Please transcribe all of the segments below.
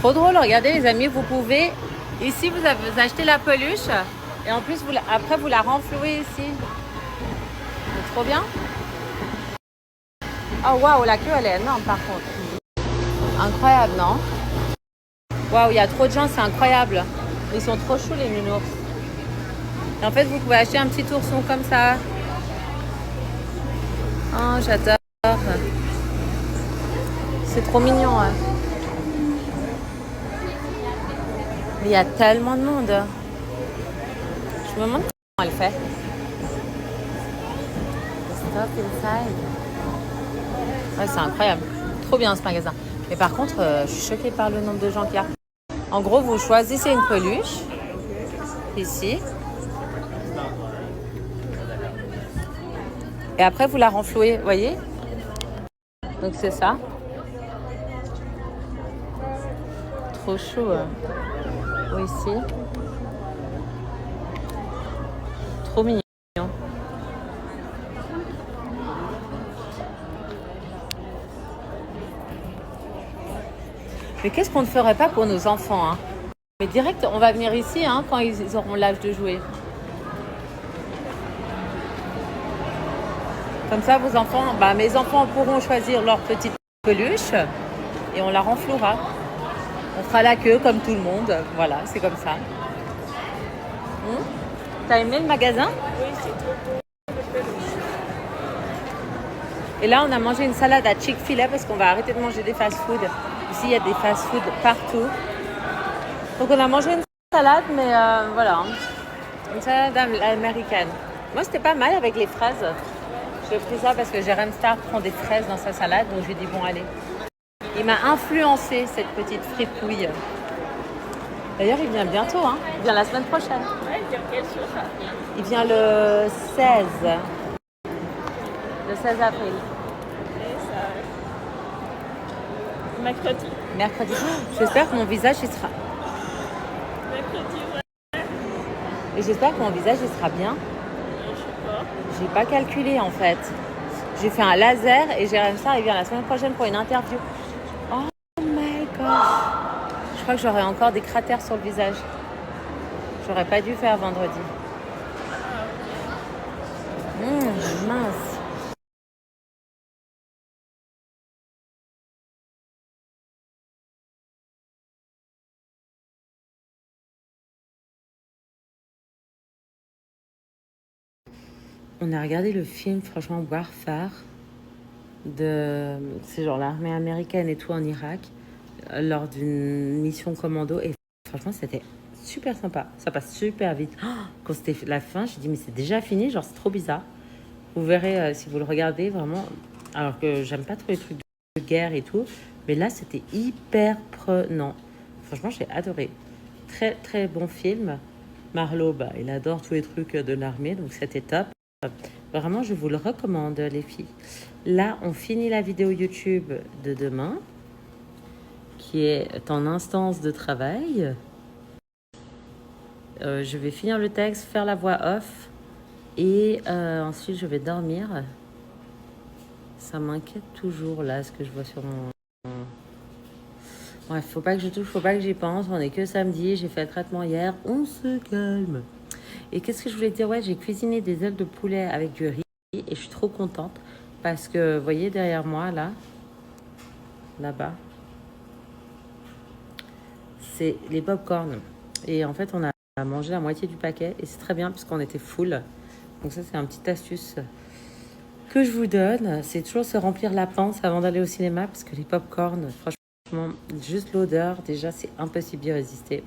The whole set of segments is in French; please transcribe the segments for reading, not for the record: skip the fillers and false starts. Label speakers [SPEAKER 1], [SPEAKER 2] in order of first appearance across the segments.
[SPEAKER 1] trop drôle. Regardez les amis, vous pouvez... Ici, vous achetez la peluche. Et en plus, après, vous la renflouez ici. C'est trop bien. Oh waouh, la queue, elle est énorme par contre. Incroyable, non? Waouh, il y a trop de gens, c'est incroyable. Ils sont trop choux, les nounours. Et en fait, vous pouvez acheter un petit ourson comme ça. Oh, j'adore. C'est trop mignon. Hein. Mais il y a tellement de monde. Je me demande comment elle fait. Stop inside. Ouais, c'est incroyable. Trop bien ce magasin. Mais par contre, je suis choquée par le nombre de gens qu'il y a. En gros, vous choisissez une peluche. Ici. Et après, vous la renflouez, vous voyez? Donc, c'est ça. Trop chaud. Oui, ici. Trop mignon. Mais qu'est-ce qu'on ne ferait pas pour nos enfants, hein? Mais direct, on va venir ici hein, quand ils auront l'âge de jouer. Comme ça, vos enfants, mes enfants pourront choisir leur petite peluche et on la renflouera. On fera la queue comme tout le monde. Voilà, c'est comme ça. T'as aimé le magasin?
[SPEAKER 2] Oui, c'est trop beau.
[SPEAKER 1] Et là, on a mangé une salade à Chick-fil-A parce qu'on va arrêter de manger des fast-food. Ici, il y a des fast-food partout. Donc, on a mangé une salade, mais voilà. Une salade américaine. Moi, c'était pas mal avec les fraises. J'ai pris ça parce que Jérém Star prend des fraises dans sa salade. Donc, je lui ai dit, bon, allez. Il m'a influencé, cette petite fripouille. D'ailleurs, il vient bientôt. Hein. Il vient la semaine prochaine.
[SPEAKER 2] Ouais, il vient quel jour ça?
[SPEAKER 1] Il vient le 16. Le 16 avril.
[SPEAKER 2] Et ça... Mercredi.
[SPEAKER 1] Mercredi. J'espère que mon visage, il sera...
[SPEAKER 2] Mercredi, ouais.
[SPEAKER 1] Et j'espère que mon visage, il sera bien.
[SPEAKER 2] Je sais pas.
[SPEAKER 1] J'ai pas calculé, en fait. J'ai fait un laser et Jérém Star, il vient la semaine prochaine pour une interview. Oh my God. Je crois que j'aurai encore des cratères sur le visage. J'aurais pas dû faire vendredi. Mince. On a regardé le film, franchement, Warfare, c'est genre l'armée américaine et tout en Irak, lors d'une mission commando. Et franchement, c'était super sympa. Ça passe super vite. Oh, quand c'était la fin, j'ai dit, mais c'est déjà fini, genre, c'est trop bizarre. Vous verrez si vous le regardez, vraiment. Alors que j'aime pas trop les trucs de guerre et tout. Mais là, c'était hyper prenant. Franchement, j'ai adoré. Très, très bon film. Marlo, il adore tous les trucs de l'armée, donc c'était top. Vraiment, je vous le recommande, les filles. Là, on finit la vidéo YouTube de demain, qui est en instance de travail. Je vais finir le texte, faire la voix off, et ensuite, je vais dormir. Ça m'inquiète toujours, là, ce que je vois sur mon... Bref, faut pas que je touche, faut pas que j'y pense. On est que samedi, j'ai fait le traitement hier. On se calme. Et qu'est-ce que je voulais dire? Ouais, j'ai cuisiné des ailes de poulet avec du riz et je suis trop contente parce que, vous voyez derrière moi, là-bas, c'est les pop-corn. Et en fait, on a mangé la moitié du paquet et c'est très bien puisqu'on était full. Donc ça, c'est un petit astuce que je vous donne. C'est toujours se remplir la panse avant d'aller au cinéma parce que les pop-corn, franchement, juste l'odeur, déjà, c'est impossible d'y résister.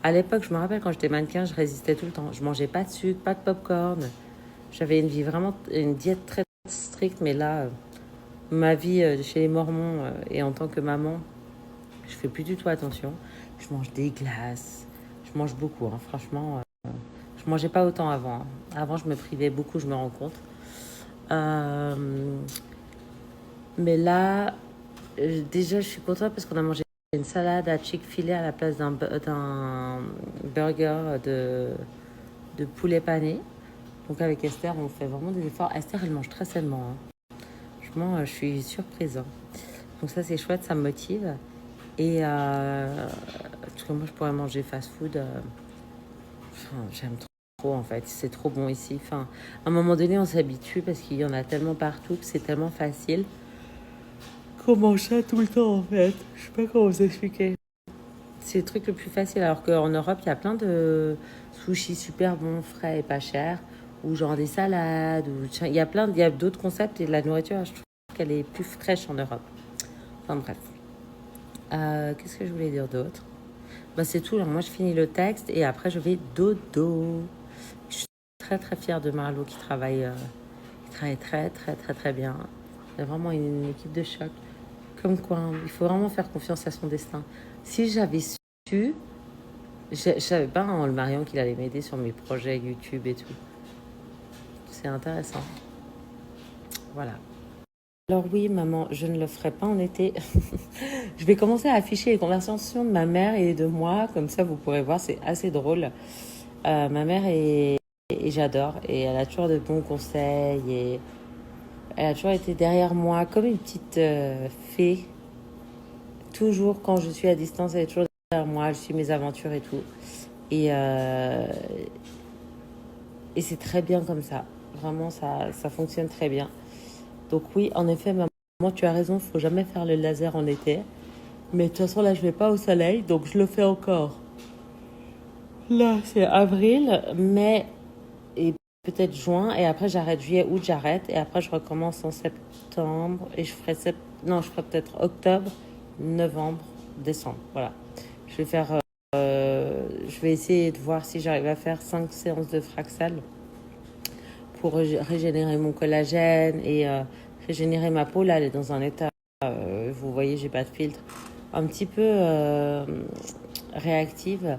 [SPEAKER 1] À l'époque, je me rappelle quand j'étais mannequin, je résistais tout le temps. Je mangeais pas de sucre, pas de popcorn. J'avais une vie vraiment, une diète très stricte. Mais là, ma vie chez les Mormons et en tant que maman, je fais plus du tout attention. Je mange des glaces. Je mange beaucoup, hein, franchement. Je mangeais pas autant avant. Hein. Avant, je me privais beaucoup, je me rends compte. Mais là, déjà, je suis contente parce qu'on a mangé une salade à Chick-fil-A à la place d'un burger de poulet pané. Donc avec Esther, on fait vraiment des efforts. Esther, elle mange très sainement. Hein. Franchement, je suis surprise. Hein. Donc ça, c'est chouette, ça me motive. Et parce que moi, je pourrais manger fast-food. Enfin, j'aime trop en fait. C'est trop bon ici. Enfin, à un moment donné, on s'habitue parce qu'il y en a tellement partout que c'est tellement facile qu'on mange ça tout le temps en fait. Je sais pas comment vous expliquer. C'est le truc le plus facile. Alors qu'en Europe, il y a plein de sushis super bons, frais et pas chers. Ou genre des salades. Ou... Il y a plein, il y a d'autres concepts et la nourriture, je trouve qu'elle est plus fraîche en Europe. Enfin bref. Qu'est-ce que je voulais dire d'autre? Bah, c'est tout. Alors, moi, je finis le texte et après, je vais dodo. Je suis très très fière de Marlo qui travaille très très très très bien. C'est vraiment une équipe de choc. Comme quoi, hein, il faut vraiment faire confiance à son destin. Si j'avais su, je savais pas en le mariant qu'il allait m'aider sur mes projets YouTube et tout. C'est intéressant. Voilà. Alors oui, maman, je ne le ferai pas en été. Je vais commencer à afficher les conversations de ma mère et de moi, comme ça vous pourrez voir, c'est assez drôle. Ma mère et j'adore, et elle a toujours de bons conseils, et elle a toujours été derrière moi comme une petite fée. Toujours quand je suis à distance, elle est toujours derrière moi, elle suit mes aventures et tout. Et, euh, et c'est très bien comme ça. Vraiment, ça fonctionne très bien. Donc oui, en effet, maman, tu as raison, il faut jamais faire le laser en été. Mais de toute façon, là, je vais pas au soleil, donc je le fais encore. Là, c'est avril, mai et peut-être juin. Et après, j'arrête juillet, août, j'arrête. Et après, je recommence en septembre. Et je ferai non, je ferai peut-être octobre, novembre, décembre. Voilà. Je vais faire. Je vais essayer de voir si j'arrive à faire 5 séances de Fraxal pour régénérer mon collagène et régénérer ma peau. Là, elle est dans un état. Vous voyez, j'ai pas de filtre. Un petit peu réactive.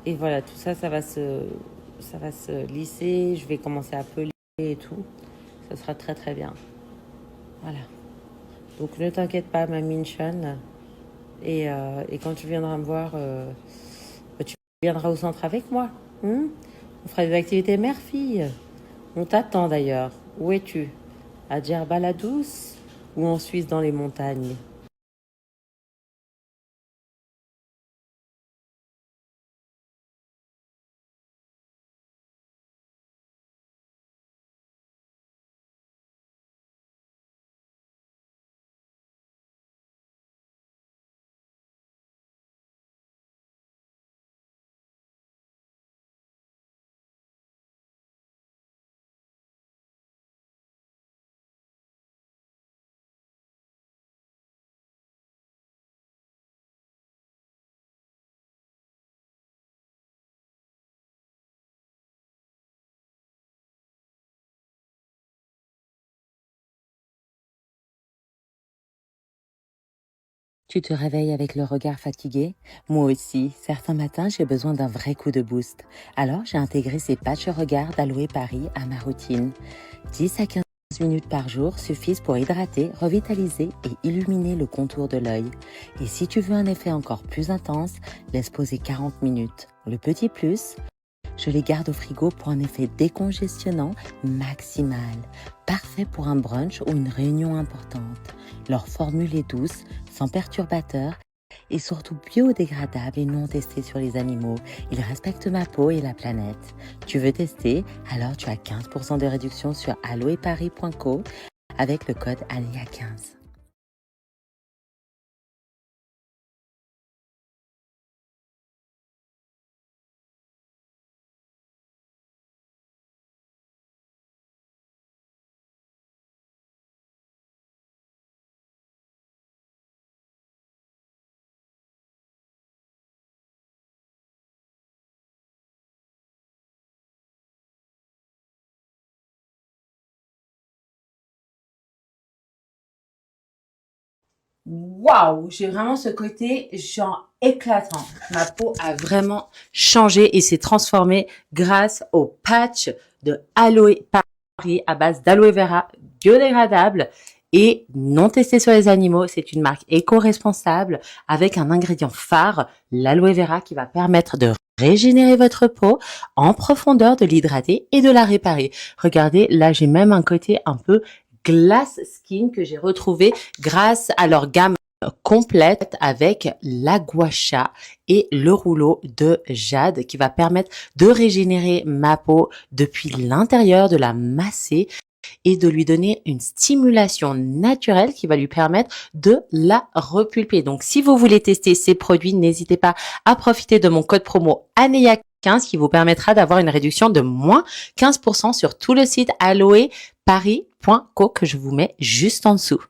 [SPEAKER 1] Et voilà, tout ça, ça va se lisser. Je vais commencer à peler et tout. Ça sera très très bien. Voilà. Donc ne t'inquiète pas, ma mignonne. Et quand tu viendras me voir, tu viendras au centre avec moi. Hmm. On fera des activités mère-fille. On t'attend d'ailleurs. Où es-tu? À Djerba la Douce ou en Suisse dans les montagnes? Tu te réveilles avec le regard fatigué? Moi aussi, certains matins, j'ai besoin d'un vrai coup de boost. Alors, j'ai intégré ces patchs regard d'Aloe Paris à ma routine. 10 à 15 minutes par jour suffisent pour hydrater, revitaliser et illuminer le contour de l'œil. Et si tu veux un effet encore plus intense, laisse poser 40 minutes. Le petit plus, je les garde au frigo pour un effet décongestionnant maximal. Parfait pour un brunch ou une réunion importante. Leur formule est douce, sans perturbateurs et surtout biodégradable et non testé sur les animaux. Ils respectent ma peau et la planète. Tu veux tester? Alors tu as 15% de réduction sur aloeparis.co avec le code ALIA15. Waouh, j'ai vraiment ce côté genre éclatant. Ma peau a vraiment changé et s'est transformée grâce au patch de Aloe Paris à base d'aloe vera biodégradable et non testé sur les animaux. C'est une marque éco-responsable avec un ingrédient phare, l'aloe vera, qui va permettre de régénérer votre peau en profondeur, de l'hydrater et de la réparer. Regardez, là j'ai même un côté un peu glass skin que j'ai retrouvé grâce à leur gamme complète avec la gua sha et le rouleau de jade qui va permettre de régénérer ma peau depuis l'intérieur, de la masser et de lui donner une stimulation naturelle qui va lui permettre de la repulper. Donc, si vous voulez tester ces produits, n'hésitez pas à profiter de mon code promo ANEA15 qui vous permettra d'avoir une réduction de moins 15% sur tout le site aloeparis.co que je vous mets juste en dessous.